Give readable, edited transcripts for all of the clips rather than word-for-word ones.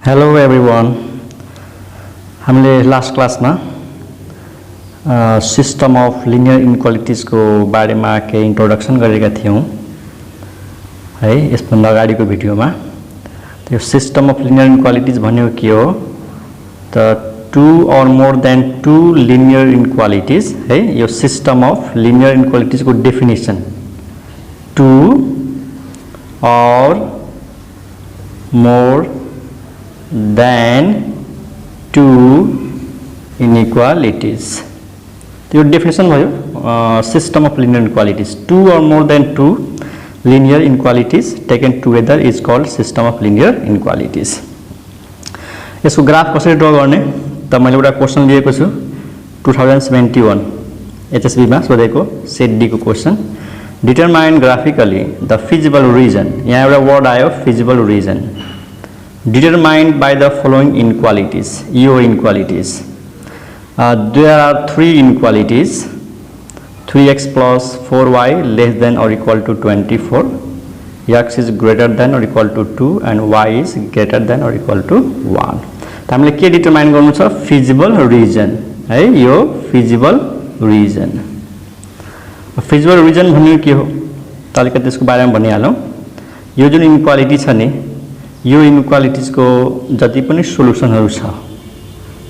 Hello everyone. हामीले last क्लासमा system of linear इनइक्वालिटिजको बारेमा केही इन्ट्रोडक्सन गरेका थियौं है। यसभन्दा अगाडिको भिडियोमा त्यो सिस्टम अफ लिनियर इनइक्वालिटिज भनेको के हो त टू और मोर देन टू लिनियर इनइक्वालिटिज है। यो सिस्टम अफ लिनियर इनइक्वालिटिज को डेफिनेसन टू और मोर than two inequalities। तो your definition भयो system of linear inequalities। two or more than two linear inequalities taken together is called system of linear inequalities। यसको graph कसरी draw गर्ने त मैले एउटा क्वेशन लिएको छु 2071 एचएसबी मा सोधेको सेट डी को question. Determine graphically the feasible region. यहाँ एउटा वर्ड आयो feasible region. Determined by the following inequalities, your inequalities. There are three inequalities: 3x plus 4y less than or equal to 24, x is greater than or equal to 2, and y is greater than or equal to 1। त हामीले के determine गर्नु छ feasible reason है। यो feasible reason भनेको के हो त अलिकति त्यसको बारेमा भनिहालौं। यो जुन इनइक्वालिटी छ नि यो इनइक्वालिटिज को जति पनि सोलुसनहरु छ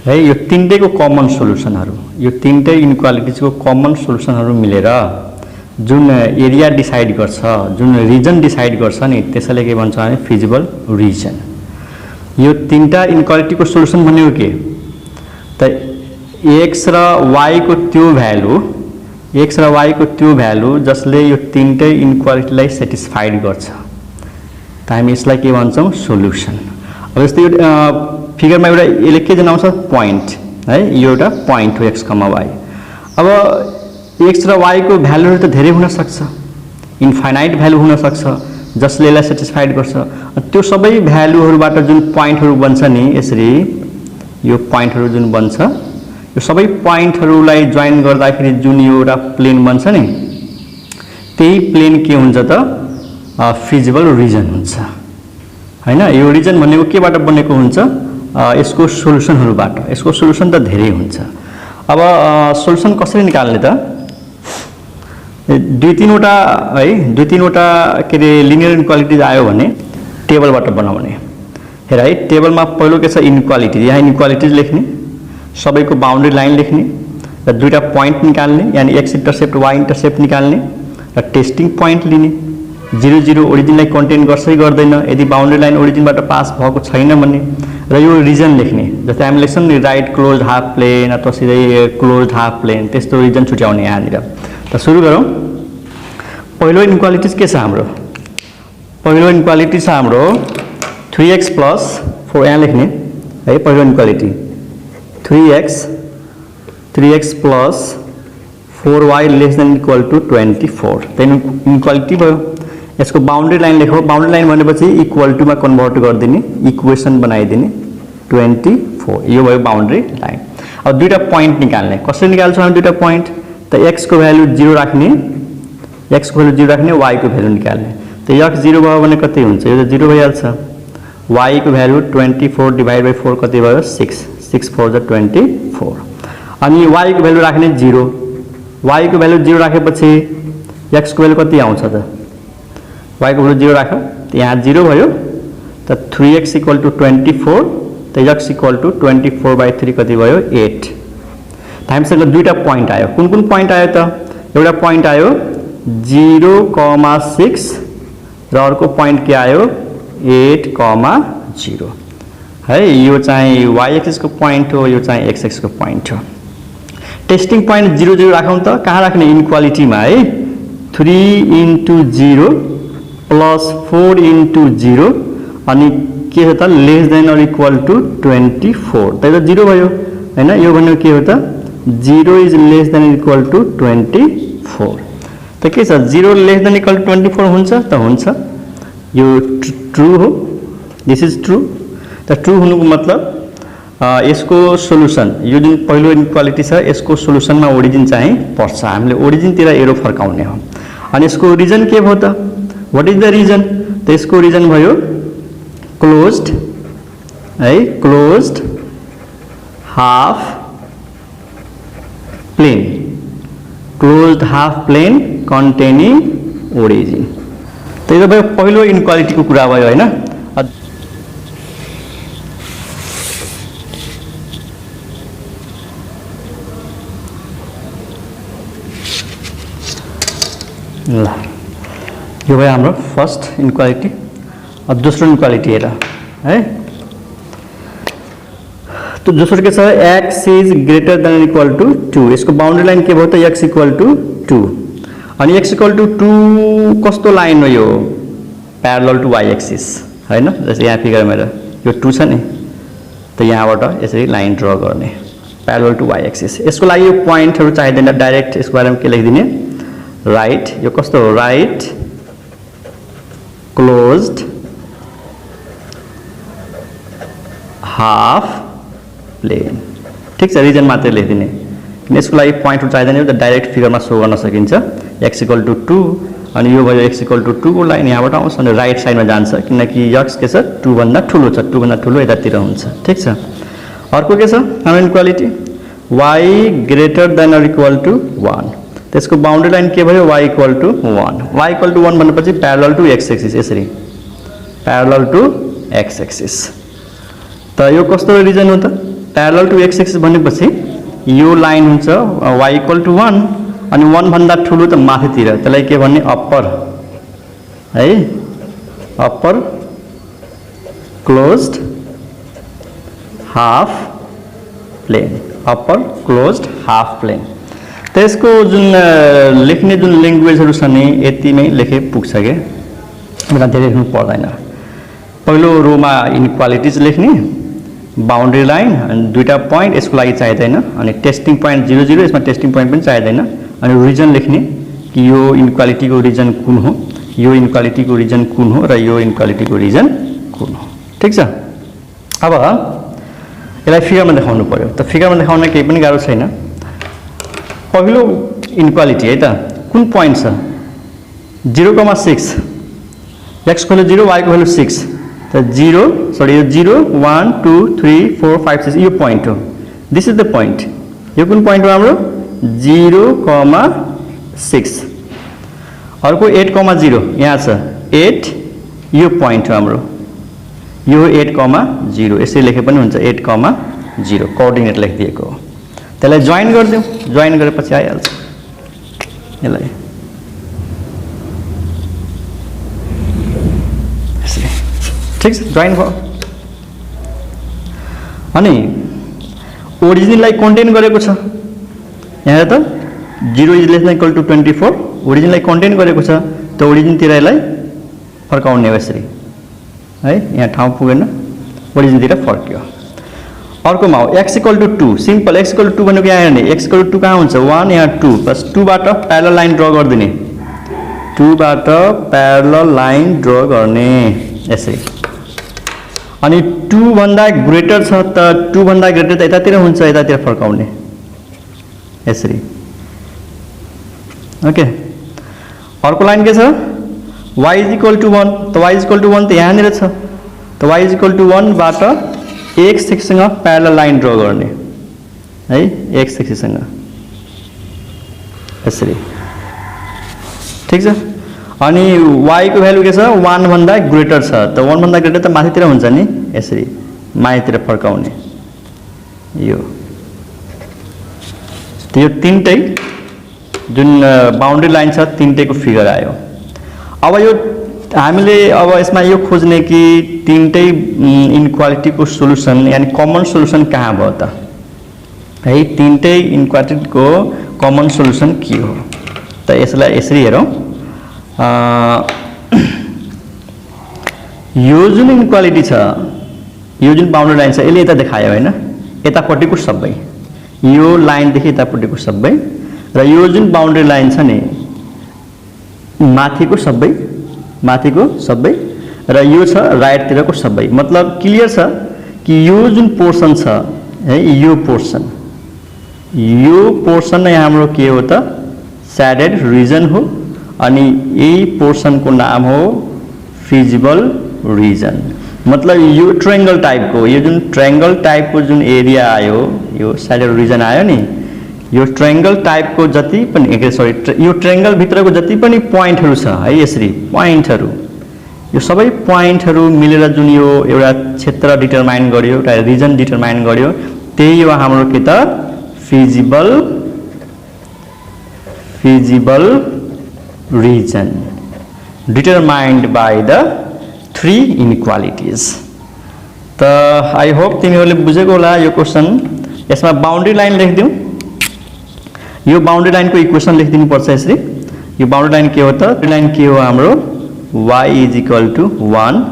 है यो तीनटैको कमन सोलुसनहरु यो तीनटै इनइक्वालिटिज को कमन सोलुसनहरु मिलेर जुन एरिया डिसाइड गर्छ जुन रिजन डिसाइड गर्छ नि त्यसैले के भन्छ भने फिजिबल रिजन। यो तीनटा इनइक्वालिटी को सोलुसन भनेको के त x र y को त्यो भ्यालु जसले यो तीनटै इनइक्वालिटीलाई सेटिस्फाइड गर्छ त हामी यसलाई के भन्छौं सोलुसन। अब यस्तै फिगरमा एउटा यसले के जनाउँछ प्वाइन्ट है। यो एउटा प्वाइन्ट हो x, y। अब x र y को भ्यालुहरु त धेरै हुन सक्छ, इन्फाइनाइट भ्यालु हुन सक्छ जसले यसलाई सेटिस्फाइड गर्छ। त्यो सबै भ्यालुहरुबाट जुन प्वाइन्टहरु बन्छ नि यसरी यो प्वाइन्टहरु जुन बन्छ यो सबै प्वाइन्टहरुलाई जोइन गर्दाखेरि जुन यो एउटा प्लेन बन्छ नि त्यही प्लेन के हुन्छ त फिजिबल रिजन हुन्छ हैन। यो रिजन भनेको केबाट बनेको हुन्छ यसको सोलुसनहरुबाट। यसको सोलुसन त धेरै हुन्छ। अब सोलुसन कसरी निकाल्ने त दुई तीनवटा के रे लिनियर इनइक्वालिटिज आयो भने टेबलबाट बनाउने। हेर है टेबलमा पहिलो के छ इनइक्वालिटी। यहाँ इनइक्वालिटिज लेख्ने, सबैको बाउन्ड्री लाइन लेख्ने र दुईटा प्वाइन्ट निकाल्ने यानी x इन्टरसेप्ट y इन्टरसेप्ट निकाल्ने र टेस्टिङ प्वाइन्ट लिने। 0 0 ओरिजिनलाई कन्टेन गर्छै गर्दैन यदि बाउन्ड्री लाइन ओरिजिनबाट पास भएको छैन भने र यो रिजन लेख्ने। जस्तै हामी लेख्छौं नि राइट क्लोज हाफ प्लेन अथवा सिधै क्लोज हाफ प्लेन त्यस्तो रिजन छुट्याउने यहाँनिर। त सुरु गरौं। पहिलो इनइक्वालिटिज के छ हाम्रो? पहिलो इनइक्वालिटी छ हाम्रो 3x plus 4 यहाँ लेख्ने है। पहिलो inequality 3x plus 4y less than equal to 24। त इनइक्वालिटी भयो। यसको बाउन्ड्री लाइन लेखौ। बाउन्ड्री लाइन भनेपछि इक्वल टु मा कन्भर्ट गर्दिने, इक्वेसन बनाइदिने 24। यो भयो बाउन्ड्री लाइन। अब दुईटा प्वाइन्ट निकाल्ने। कसरी निकाल्छौं हामी दुईटा प्वाइन्ट त x को भ्यालु 0 राख्ने, y को भ्यालु निकाल्ने। त x 0 भयो भने कति हुन्छ? यो त 0 भइहाल्छ। y को भ्यालु 24 डिवाइड बाइ 4 कति भयो? 6 6 4 जा 24। अनि y को भ्यालु राख्ने 0। y को भ्यालु 0 राखेपछि x को भ्यालु कति आउँछ त? y को भ्यालु 0 राख्यो त यहाँ 0 भयो। त 3x इक्वल टु 24 त x इक्वल टु 24/3 कति भयो? 8। त हामीसँग दुईटा प्वाइन्ट आयो। कुन कुन प्वाइन्ट आयो त? एउटा प्वाइन्ट आयो 0,6 र अर्को प्वाइन्ट के आयो 8,0 है। यो चाहिँ y एक्सिस को प्वाइन्ट हो, यो चाहिँ x एक्सिस को प्वाइन्ट हो। टेस्टिङ प्वाइन्ट 0 0 राखौं त कहाँ राख्ने? इनइक्वालिटीमा है। 3 into 0 plus 4 into 0 अनि के हो त लेस देन और इक्वल टु 24। त यो 0 भयो हैन। यो भनेको के हो त 0 is less than equal to 24। त के छ 0 लेस देन इक्वल टु 24 हुन्छ त हुन्छ। यो ट्रू हो। This is true. त ट्रू हुनुको मतलब यसको सोलुसन यो जुन पहिलो इनइक्वालिटी छ यसको सोलुसनमा ओरिजिन चाहिँ पर्छ। हामीले ओरिजिन तिर एरो फर्काउने हो। अनि यसको रिजन के भयो त? What is the region? त यसको रिजन भयो क्लोज्ड है closed half plane, closed half plane containing origin. त यो भयो पहिलो इनक्वालिटीको कुरा भयो हैन। ल यो भयो हाम्रो फर्स्ट इनक्वालिटी। अब दोस्रो इनक्वालिटी हेर है। तो दोस्रो के छ x is greater than equal to 2। यसको बाउन्ड्री लाइन के भयो त x इक्वल टू 2। अनि x इक्वल टू 2 कस्तो लाइन हो यो? प्यारलल टू y एक्सिस हैन। जस्तै यहाँ फिगरमा हेर यो 2 छ नि, त यहाँबाट यसरी लाइन ड्रा गर्ने प्यारलल टू y एक्सिस। यसको लागि यो पोइन्टहरु चाहिदैन, डाइरेक्ट यसको बारेमा के लेखिदिने राइट। यो कस्तो हो? Right closed half plane. ठीक छ, रिजन मात्रै लेखिदिने। यसको लागि पोइन्टहरु चाहिदैन, यो त डाइरेक्ट फिगरमा शो गर्न सकिन्छ। x इक्वल टू 2 अनि यो भयो x इक्वल टू 2 को लाइन यहाँबाट आउँछ अनि राइट साइडमा जान्छ, किनकि x के छ 2 भन्दा ठुलो छ, 2 भन्दा ठुलो यतातिर हुन्छ। ठीक छ। अर्को के छ हाम्रो inequality y greater than or equal to 1। त्यसको बाउन्ड्री लाइन के भयो? y equal to 1। y equal to 1 भनेपछि प्यारलल टू x एक्सिस, यसरी प्यारलल टू x एक्सिस। त यो कस्तो रिजन हो त? प्यारलल टू x एक्सिस भनेपछि यो लाइन हुन्छ y इक्वल टू 1 अनि 1 भन्दा ठुलो त माथितिर, त्यसलाई के भन्ने? अप्पर है, upper closed half plane, upper closed half plane. त्यसको जुन लेख्ने जुन ल्याङ्ग्वेजहरु छ नि यतिमै लेखे पुग्छ के, मलाई धेरै लेख्नु पर्दैन। पहिलो रोमा इनक्वालिटीज लेख्ने, बाउन्ड्री लाइन अनि दुईटा पोइन्ट यसको लागि चाहिदैन, अनि टेस्टिङ पोइन्ट 0 0 यसमा टेस्टिङ पोइन्ट पनि चाहिदैन, अनि रिजन लेख्ने कि यो इनक्वालिटीको रिजन कुन हो, यो इनक्वालिटीको रिजन कुन हो र यो इनक्वालिटीको रिजन कुन हो। ठीक छ। अब यसलाई फिगरमा देखाउनु पर्यो। त फिगरमा देखाउन केही पनि गाह्रो छैन। पहिलो इनक्वालिटी है त कुन पोइन्ट छ? 0,6, x को भ्यालु 0 y को भ्यालु 6, त 0 सरी यो 0 1 2 3 4 5 6 यो पोइन्ट हो। This is the point. यो कुन पोइन्ट हो हाम्रो? 0,6। अर्को 8,0 यहाँ छ 8, यो पोइन्ट हो हाम्रो, यो 8,0 यसरी लेखे पनि हुन्छ 8,0 कोअर्डिनेट लेखिदिएको हो। त्यसलाई जोइन गरिदिउँ, जोइन गरेपछि आइहाल्छ यसलाई। ठीक छ, जोइन भयो। अनि ओरिजिनलाई कन्टेन गरेको छ यहाँ त 0 is less than equal to 24, ओरिजिनलाई कन्टेन गरेको छ, त ओरिजिनतिर यसलाई फर्काउने हो यसरी है। यहाँ ठाउँ पुगेन, ओरिजिनतिर फर्क्यो। अर्कोमा हो x equal to 2, simple. x equal to 2 भनेको यहाँ हेर्ने, x इक्वल टू 2 कहाँ हुन्छ? 1 यहाँ 2 बस 2 बाट प्यारलल लाइन ड्रा गरिदिने, 2 बाट प्यारलल लाइन ड्रा गर्ने यसरी। अनि 2 भन्दा ग्रेटर छ त 2 भन्दा ग्रेटर त यतातिर हुन्छ, यतातिर फर्काउने यसरी। ओके। अर्को लाइन के छ? y इज इक्वल टू 1, त y इज इक्वल टू 1 त यहाँनिर छ, त y इज इक्वल टू 1 बाट x एक्सिससँग प्यारलल लाइन ड्रा गर्ने है, x एक्सिससँग यसरी। ठीक छ। अनि y को भ्यालु के छ? 1 भन्दा ग्रेटर छ, त 1 भन्दा ग्रेटर त माथितिर हुन्छ नि, यसरी माथितिर फर्काउने यो। त यो तीनटै जुन बाउन्ड्री लाइन छ तीनटैको फिगर आयो। अब यो हामीले अब यसमा यो खोज्ने कि तीनटै इनक्वालिटीको सोलुसन यानी कमन सोलुसन कहाँ भयो त है? तीनटै इनक्वालिटीको कमन सोलुसन के हो त? यसलाई यसरी हेरौँ। यो जुन इनक्वालिटी छ, यो जुन बाउन्ड्री लाइन छ यसले यता देखायो हैन, यतापट्टिको सबै, यो लाइनदेखि यतापट्टिको सबै, र यो जुन बाउन्ड्री लाइन छ नि माथिको सबै, माथिको सबै, र यो छ राइटतिरको सबै। मतलब क्लियर छ कि यो जुन पोर्सन छ है, यो पोर्सन नै हाम्रो के हो त? स्याडेड रिजन हो। अनि यही पोर्सन को नाम हो फिजिबल रिजन। मतलब यो ट्रायंगल टाइपको यो जुन ट्रायंगल टाइपको जुन एरिया आयो यो साइडर रिजन आयो नि यो ट्रायंगल टाइपको जति पनि सरी यो ट्रायंगल भित्रको जति पनि पोइन्टहरु छ है यसरी पोइन्टहरु यो सबै पोइन्टहरु मिलेर जुन यो एउटा क्षेत्र डिटरमाइन गर्यो एउटा रिजन डिटरमाइन गर्यो त्यही हो हाम्रो के त feasible region determined by the 3 inequalities. त आई होप तिमीहरूले बुझेको होला यो क्वेशन यसमा बाउन्ड्री लाइन लेखिदिउँ यो बाउन्ड्री लाइनको इक्वेसन लेखिदिनु पर्छ यसरी यो बाउन्ड्री लाइन के हो त लाइन के हो हाम्रो y = 1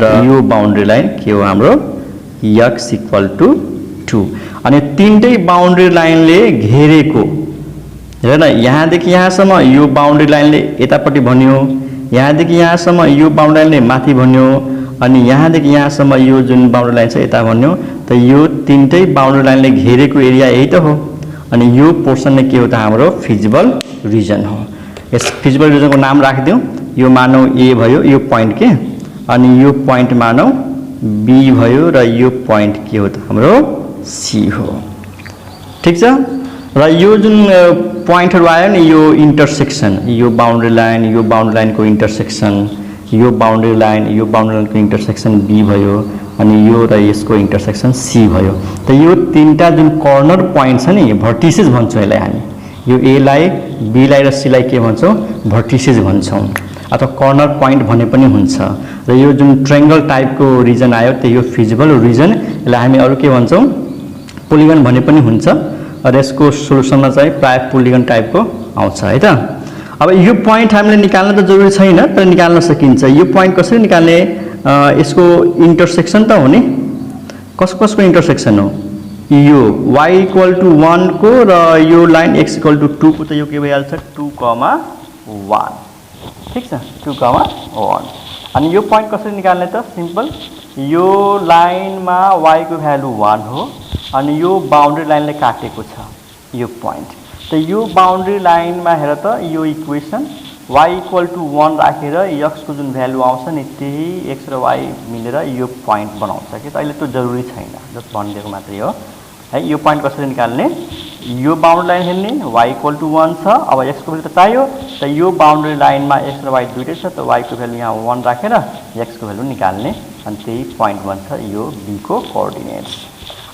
र यो बाउन्ड्री लाइन के हो हाम्रो x = 2 अनि तीनटै बाउन्ड्री लाइनले घेरेको हेर यहाँदेखि यहाँसम्म यो बाउन्ड्री लाइनले यतापट्टि भन्यो यहाँदेखि यहाँसम्म यो बाउन्ड्री लाइनले माथि भन्यो अनि यहाँदेखि यहाँसम्म यो जुन बाउन्ड्री लाइन छ यता भन्यो त यो तीनटै बाउन्ड्री लाइनले घेरेको एरिया यही त हो अनि यो पोर्सन नै के हो त हाम्रो फिजिबल रिजन हो यस फिजिबल रिजनको नाम राखिदिउँ यो मानौ A भयो यो पोइन्ट के अनि यो पोइन्ट मानौ B भयो र यो पोइन्ट के हो त हाम्रो C हो ठीक छ र यो जुन पोइन्टहरु आयो नि यो इन्टरसेक्सन यो बाउन्ड्री लाइनको इन्टरसेक्सन यो बाउन्ड्री लाइनको इन्टरसेक्सन B भयो अनि यो र यसको इन्टरसेक्सन C भयो त यो तीनटा जुन कर्नर पोइन्ट छ नि भर्टिसेस भन्छौँ यसलाई हामी यो A लाई B लाई र C लाई के भन्छौँ भर्टिसेस भन्छौँ अथवा कर्नर पोइन्ट भने पनि हुन्छ र यो जुन ट्रायंगल टाइपको रिजन आयो त्यो यो फिजिबल रिजन यसलाई हामी अरु के भन्छौँ पोलिगन भने पनि हुन्छ र यसको सोलुसनमा चाहिँ प्राय पोलिगन टाइपको आउँछ है त अब यो पोइन्ट हामीले निकाल्न त जरुरी छैन तर निकाल्न सकिन्छ यो पोइन्ट कसरी निकाल्ने यसको इन्टरसेक्सन त हो नि कसको इन्टरसेक्सन हो यो y = 1 को र यो लाइन x = 2 को त यो के भइहाल्छ 2, 1 ठीक छ 2, 1 अनि यो पोइन्ट कसरी निकाल्ने त सिम्पल यो लाइनमा y को भ्यालु 1 हो अनि यो बाउन्ड्री लाइनले काटेको छ यो पोइन्ट त यो बाउन्ड्री लाइनमा हेर त यो इक्वेसन y = 1 राखेर x को जुन भ्यालु आउँछ नि त्यही x र y मिलेर यो पोइन्ट बनाउँछ के त अहिले त्यो जरुरी छैन जस्ट भनिदिएको मात्रै हो है यो पोइन्ट कसरी निकाल्ने यो बाउन्ड्री लाइन हेर्ने y = 1 छ अब x को भ्यालु त चाहियो त यो बाउन्ड्री लाइनमा x र y दुईटै छ त y को भ्यालु यहाँ 1 राखेर x को भ्यालु निकाल्ने अनि त्यही पोइन्ट बन्छ यो b को कोअर्डिनेट्स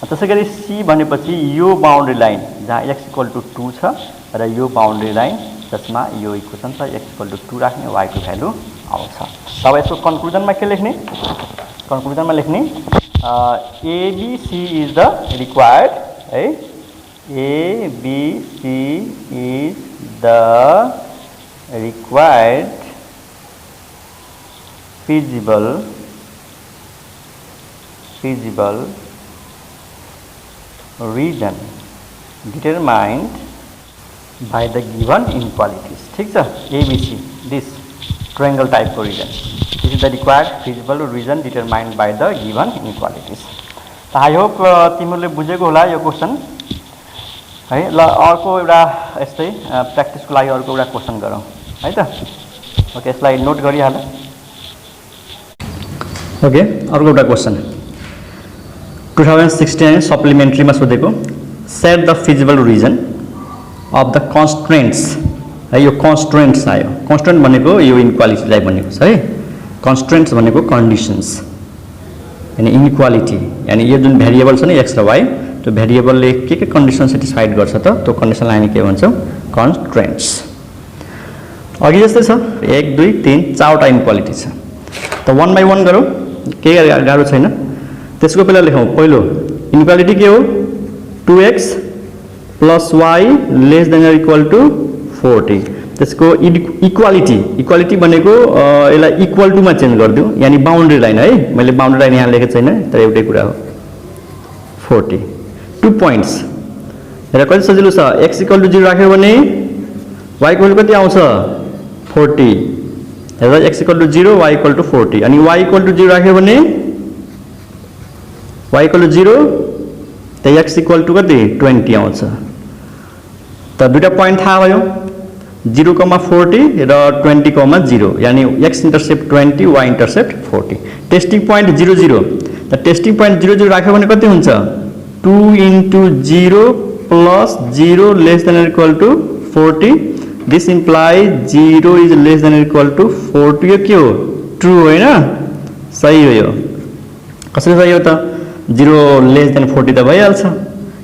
त्यसैगरी C भनेपछि यो बाउन्ड्री लाइन जहाँ x = 2 छ र यो बाउन्ड्री लाइन जसमा यो इक्वेसन छ x = 2 राख्ने y को भ्यालु आउँछ अब यसको कन्क्लुजनमा के लेख्ने कन्क्लुजनमा लेख्ने ABC is the required है ABC is the required feasible region determined by the given inequalities ठीक छ ABC this triangle type को region this is the required feasible region determined by the given inequalities त I hope तिमीहरूले बुझेको होला यो question है ल अर्को एउटा यस्तै प्र्याक्टिसको लागि अर्को एउटा क्वेशन गरौँ है त ओके यसलाई नोट गरिहाल ओके अर्को एउटा क्वेशन 2016 सप्लिमेन्ट्रीमा सोधेको set the feasible region of the constraints है यो कन्स्ट्रेन्ट्स आयो कन्स्ट्रेन्ट भनेको यो इनइक्वालिटीलाई भनेको छ है कन्स्ट्रेन्ट्स भनेको कन्डिसन्स यानी इनइक्वालिटी यानी यो जुन भेरिएबल छ नि x र y त्यो भेरिएबलले के कन्डिसन सेटिस्फाइड गर्छ त त्यो कन्डिसनलाई हामी के भन्छौँ कन्स्ट्रेन्ट्स अघि जस्तै छ 1 2 3 4वटा इनइक्वालिटी छ त 1 बाइ 1 गरौँ केही गाह्रो छैन त्यसको पहिला लेखौँ पहिलो इनइक्वालिटी के हो 2x + y <= 40 त्यसको इक्वालिटी भनेको यसलाई इक्वल टु मा चेन्ज गर्दिउ यानी बाउन्ड्री लाइन है मैले बाउन्ड्री लाइन यहाँ लेखेको छैन तर एउटै कुरा हो 40 2 पोइन्ट्स र कति सजिलो छ x = 0 राख्यो भने y को कति आउँछ 40 र x = 0 y = 40 अनि y = 0 राख्यो भने y = 0 त x = कति 20 आउँछ त दुईटा पोइन्ट थाहा भयो 0,40 र 20,0 यानी x intercept 20 y intercept 40 testing point 00 त टेस्टिङ पोइन्ट 00 राख्यो भने कति हुन्छ 2 into 0 plus 0 less than or equal to 40 this implies 0 is less than or equal to 40 यो के हो ट्रू होइन सही हो यो कसरी सही हो त 0 less than 40 त भइहाल्छ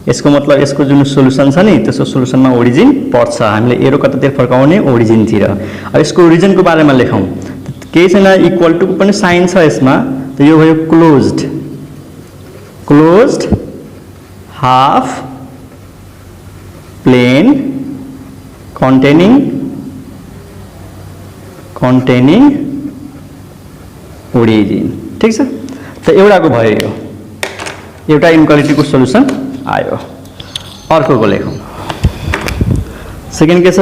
यसको मतलब यसको जुन सोलुसन छ नि त्यसको सोलुसनमा ओरिजिन पर्छ हामीले एरो कतातिर फर्काउने ओरिजिन तिर अब यसको ओरिजिनको बारेमा लेखौं केही छैन इक्वल टु को पनि साइन छ यसमा त यो भयो closed half plane containing origin ठीक छ त एउटाको भयो यो एउटा इनइक्वालिटी को सोलुसन आयो अर्को को लेखौं सेकेन्ड के छ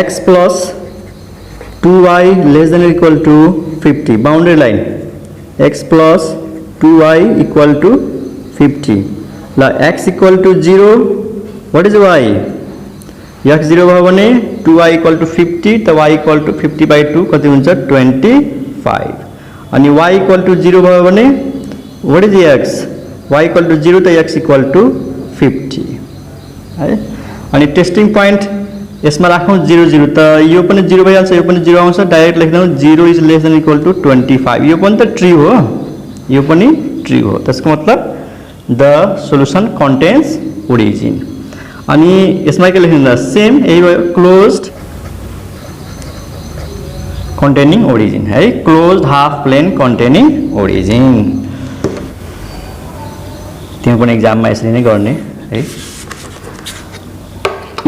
x plus 2y less than or equal to 50 boundary line x plus 2y equal to 50 ला x equal to 0 what is y x 0 भयो भने 2y equal to 50 त y equal to 50 by 2 कति हुन्छ 25 अनि y equal to 0 भयो भने what is x y equal to 0 त x equal to 50 है अनि टेस्टिङ पोइन्ट यसमा राखौं 0 0 त यो पनि 0 भइहाल्छ यो पनि 0 आउँछ डाइरेक्ट लेख्दै 0 is less than equal to 25 यो पनि त ट्रू हो यो पनि ट्रू हो त्यसको मतलब the solution contains origin अनि यसमा के लेख्नु त सेम यही भयो क्लोज्ड containing origin है closed half plane containing origin तिमी पनि एक्जाममा यसरी नै गर्ने है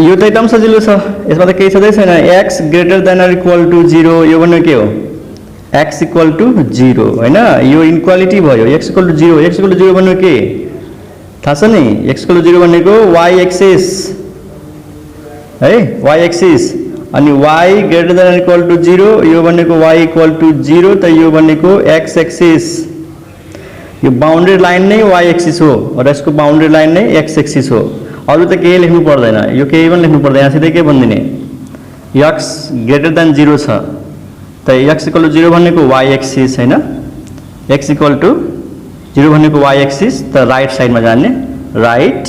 यो त एकदम सजिलो छ यसमा त केही छँदै छैन x greater than or equal to 0 यो भने के हो x equal to 0 हैन यो इनइक्वालिटी भयो x equal to 0 x equal to 0 भन्नु के थाहा छ नि x equal to 0 भनेको y एक्सिस है y एक्सिस अनि y greater than or equal to 0 यो भनेको y equal to 0 त यो भनेको x एक्सिस यो बाउन्ड्री लाइन नै y एक्सिस हो र यसको बाउन्ड्री लाइन नै x एक्सिस हो अरु त केही लेख्नु पर्दैन यो केही पनि लेख्नु पर्दैन सिधै के भन्दिने x greater than 0 छ त x equal to 0 भनेको y एक्सिस हैन x equal to 0 भनेको y एक्सिस त राइट साइडमा जाने राइट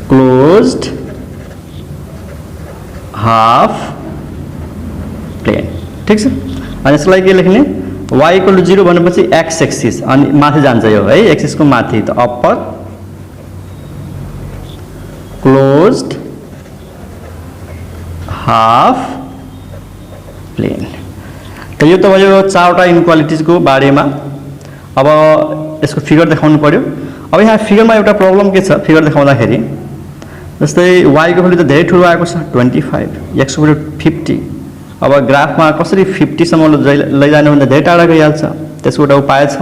क्लोज्ड हाफ प्लेन ठीक छ अनि यसलाई के लेख्ने y equal to 0 भनेपछि x एक्सिस अनि माथि जान्छ यो है एक्सिस को माथि त अप्पर क्लोज्ड हाफ प्लेन त यो त भयो चारवटा इनइक्वालिटीज को बारेमा अब यसको फिगर देखाउनु पर्यो अब यहाँ फिगरमा एउटा प्रब्लम के छ फिगर देखाउँदाखेरि जस्तै y को भ्यालु त धेरै ठूलो आएको छ 25 x को भ्यालु 50 अब ग्राफमा कसरी 50 सम्म लैजाने भन्दा धेरै टाढा गइहाल्छ त्यसको एउटा उपाय छ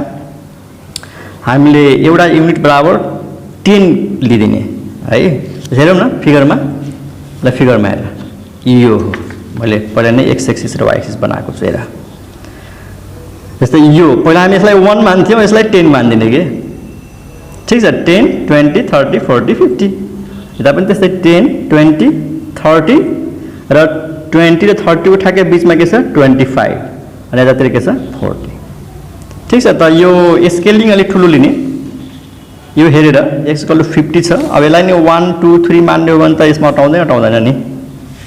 हामीले एउटा युनिट बराबर 10 लिदिने है हेरौँ न फिगरमा ल फिगरमा हेर यो हो मैले पहिला नै x एक्सिस र y एक्सिस बनाएको छु हेर जस्तै यो पहिला हामी यसलाई 1 मान्थ्यौं यसलाई 10 मान्दिने के ठीक छ 10 20 30 40 50 यता पनि त्यस्तै 10 20 30 र 20 र 30 को ठ्याक्कै बीचमा के छ 25 अनि यतातिर के छ 40 ठीक छ त यो स्केलिङ अलि ठुलो लिने यो हेरेर x = 50 छ अब यसलाई नि 1 2 3 मान्ने हो भने त यसमा हटाउँदैन नि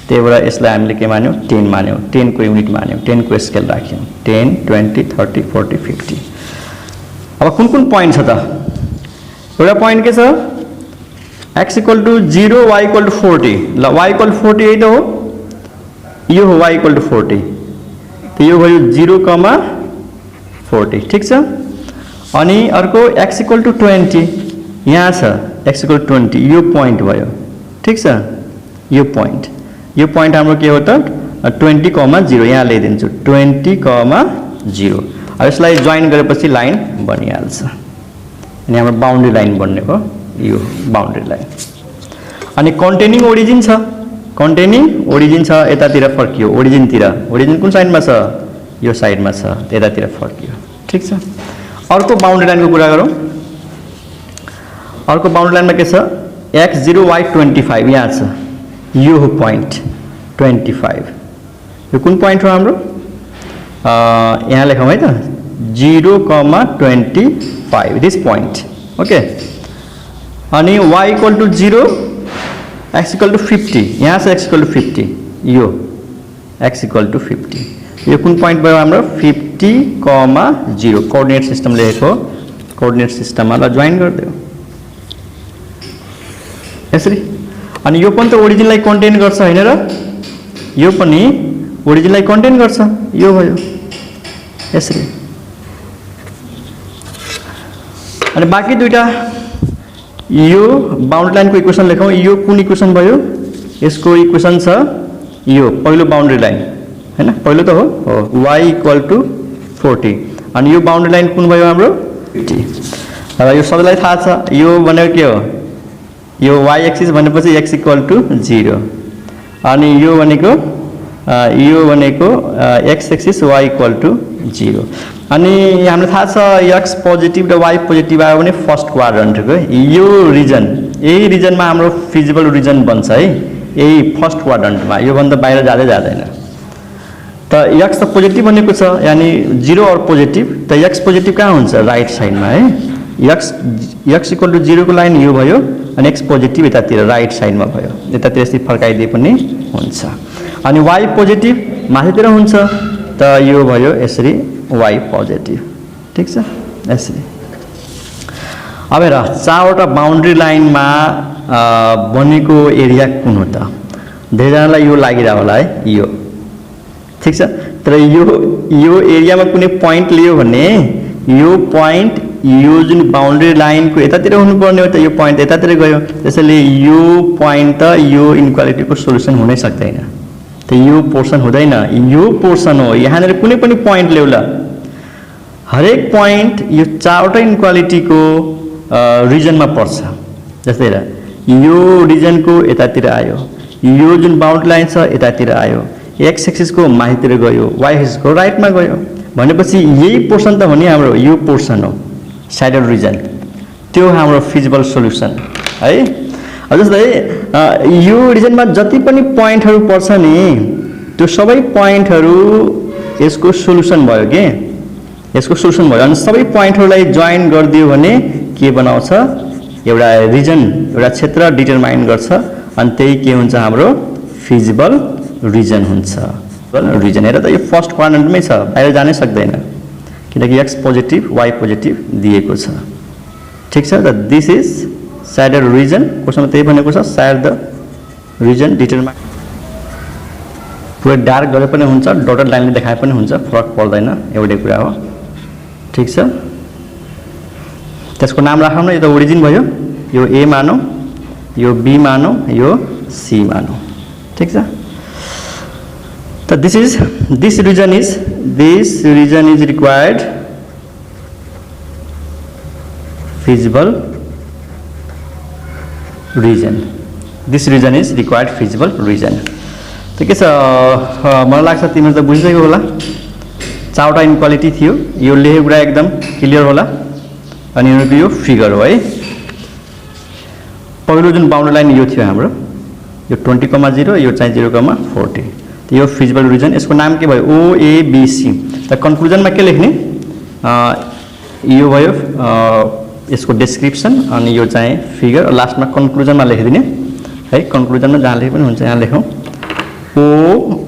त्यही भएर यसलाई हामीले के मान्यौ 10 मान्यौ 10 को युनिट मान्यौ 10 को स्केल राख्यौ 10 20 30 40 50 अब कुन पोइन्ट छ त एउटा पोइन्ट के छ x = 0 y = 40 ल y = 40 यही त हो यो हो y = 40 त यो भयो 0,40 ठीक छ अनि अर्को x = 20 यहाँ छ x = 20 यो पोइन्ट भयो ठीक छ यो पोइन्ट हाम्रो के हो त 20,0 यहाँ ल्याइदिन्छु 20,0 अब यसलाई जोइन गरेपछि लाइन बनिहाल्छ अनि हाम्रो बाउन्ड्री लाइन बन्नेको यो बाउन्ड्री लाइन अनि कन्टेनिङ ओरिजिन छ यतातिर फर्कियो ओरिजिन कुन साइडमा छ यो साइडमा छ यतातिर फर्कियो ठीक छ अर्को बाउन्ड्री लाइनको कुरा गरौँ अर्को बाउन्ड्री लाइनमा के छ x0 y 25 यहाँ छ यो हो पोइन्ट 25, यो कुन पोइन्ट हो हाम्रो यहाँ लेखौँ है त 0,25 दिस पोइन्ट ओके। अनि y equal to 0 x equal to 50 यहाँ से x इक्वल टू 50 यो x इक्वल टू 50 यो कुन पोइन्ट भयो हाम्रो 50,0 कोअर्डिनेट सिस्टम लेखेको कोअर्डिनेट सिस्टममा ल जोइन गरिदियो यसरी। अनि यो पनि त ओरिजिनलाई कन्टेन गर्छ हैन र यो पनि ओरिजिनलाई कन्टेन गर्छ यो भयो यसरी। अनि बाँकी दुईटा यो बाउन्ड्री लाइनको इक्वेसन लेखौँ। यो कुन इक्वेसन भयो यसको इक्वेसन छ यो पहिलो बाउन्ड्री लाइन हैन पहिलो त हो y इक्वल टू 40 अनि यो बाउन्ड्री लाइन कुन भयो हाम्रो 50। अब यो सबैलाई थाहा छ यो भनेको के हो यो y एक्सिस भनेपछि x इक्वल टू 0 अनि यो भनेको x axis y equal to 0 अनि हामीलाई थाहा छ x पोजिटिभ र y पोजिटिभ आयो भने फर्स्ट क्वाड्रन्टको यो रिजन यही रिजनमा हाम्रो फिजिबल रिजन बन्छ है यही फर्स्ट क्वाड्रन्टमा यो भन्दा बाहिर जाँदैन त x त पोजिटिभ भनेको छ यानी 0 और पोजिटिभ त x पोजिटिभ कहाँ हुन्छ राइट साइडमा है x इक्वल टू 0 को लाइन यो भयो अनि x पोजिटिभ यतातिर राइट साइडमा भयो यतातिर यसरी फर्काइदिए पनि हुन्छ। अनि y पोजिटिभ माथितिर हुन्छ त यो भयो यसरी y पोजिटिभ ठीक छ यसरी। अब हेर चारवटा बाउन्ड्री लाइनमा बनेको एरिया कुन हो त धेरैजनालाई यो लागिरह होला है यो ठीक छ। तर यो एरियामा कुनै पोइन्ट लियो भने यो पोइन्ट यो जुन बाउन्ड्री लाइनको यतातिर हुनुपर्ने हो त यो पोइन्ट यतातिर गयो त्यसैले यो पोइन्ट त यो इनइक्वालिटीको सोलुसन हुनै सक्दैन त यो पोर्सन हुँदैन यो पोर्सन हो यहाँनिर कुनै पनि पोइन्ट ल्याउला हरेक पोइन्ट यो चारवटा इनइक्वालिटीको रिजनमा पर्छ। जस्तै हेर यो रिजनको यतातिर आयो यो जुन बाउन्ड्री लाइन छ यतातिर आयो x एक्सिसको माथितिर गयो y एक्सिसको राइटमा गयो भनेपछि यही पोर्सन त हो नि हाम्रो यो पोर्सन हो साइडर रिजन त्यो हाम्रो फिजिबल सोलुसन है। जस्तै यो रिजनमा जति पनि पोइन्टहरू पर्छ नि त्यो सबै पोइन्टहरू यसको सोलुसन भयो के यसको सोलुसन भयो अनि सबै पोइन्टहरूलाई जोइन गरिदियो भने के बनाउँछ एउटा रिजन एउटा क्षेत्र डिटरमाइन गर्छ अनि त्यही के हुन्छ हाम्रो फिजिबल रिजन हुन्छ रिजन। हेर त यो फर्स्ट क्वाड्रन्टमै छ बाहिर जानै सक्दैन किनकि x पोजिटिभ y पोजिटिभ दिएको छ ठीक छ। त दिस इज साइडर रिजन कोसँग त्यही भनेको छ साइड द रिजन डिटरमाइन पुरै डार्क गरे पनि हुन्छ डटेड लाइनले देखाए पनि हुन्छ फरक पर्दैन एउटै कुरा हो ठीक छ। त्यसको नाम राखौँ न यो त ओरिजिन भयो यो a मानौ यो b मानौ यो c मानौ ठीक छ। So this region is required feasible region. This region is required feasible region. तो के छ मलाई लाग्छ तिमीहरु त बुझिसक्यो होला चारवटा इनइक्वालिटी थियो यो लेखेको कुरा एकदम क्लियर होला अनि यो फिगर हो है। पहिलो जुन बाउन्ड्री लाइन यो थियो हाम्रो यो 20,0 यो चाहिँ 0,40 यो फिजिबल रिजन यसको नाम के भयो OABC। त कन्क्लुजनमा के लेख्ने यो भयो यसको डिस्क्रिप्सन अनि यो चाहिँ फिगर लास्टमा कन्क्लुजनमा लेखिदिने है। कन्क्लुजनमा जहाँ लेखे पनि हुन्छ यहाँ लेखौँ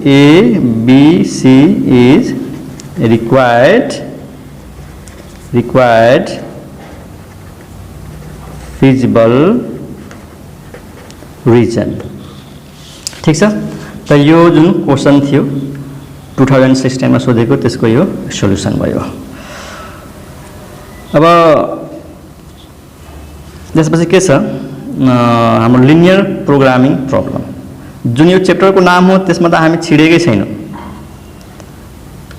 OABC is required feasible region ठीक छ। त यो जुन क्वेशन थियो 2016 मा सोधेको त्यसको यो सोलुसन भयो। अब त्यसपछि के छ हाम्रो लिनियर प्रोग्रामिङ प्रब्लम जुन यो च्याप्टरको नाम हो त्यसमा त हामी छिडेकै छैनौं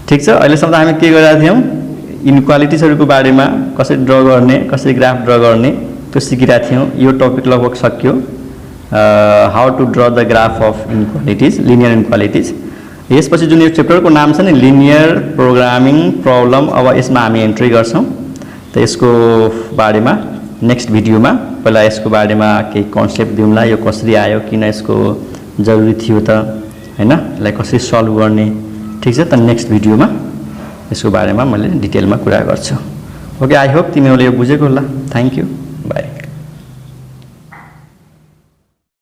ठीक छ। अहिलेसम्म त हामी के गरिरहेका थियौं इनइक्वालिटीजहरुको बारेमा कसरी ड्रा गर्ने कसरी ग्राफ ड्रा गर्ने त्यो सिकिरहेका थियौं। यो टपिक लगभग सक्यो how to draw the graph of inequalities linear inequalities। यसपछि जुन यो च्याप्टरको नाम छ नि लिनियर प्रोग्रामिङ प्रब्लम अब यसमा हामी एन्ट्री गर्छौं त यसको बारेमा नेक्स्ट भिडियोमा पहिला यसको बारेमा केही कन्सेप्ट दिउँला यो कसरी आयो किन यसको जरुरी थियो त हैन, यसलाई कसरी सल्भ गर्ने, ठीक छ त। नेक्स्ट भिडियोमा यसको बारेमा मैले डिटेलमा कुरा गर्छु। ओके, आई होप तिमीहरूले यो बुझेको होला। Thank you, by.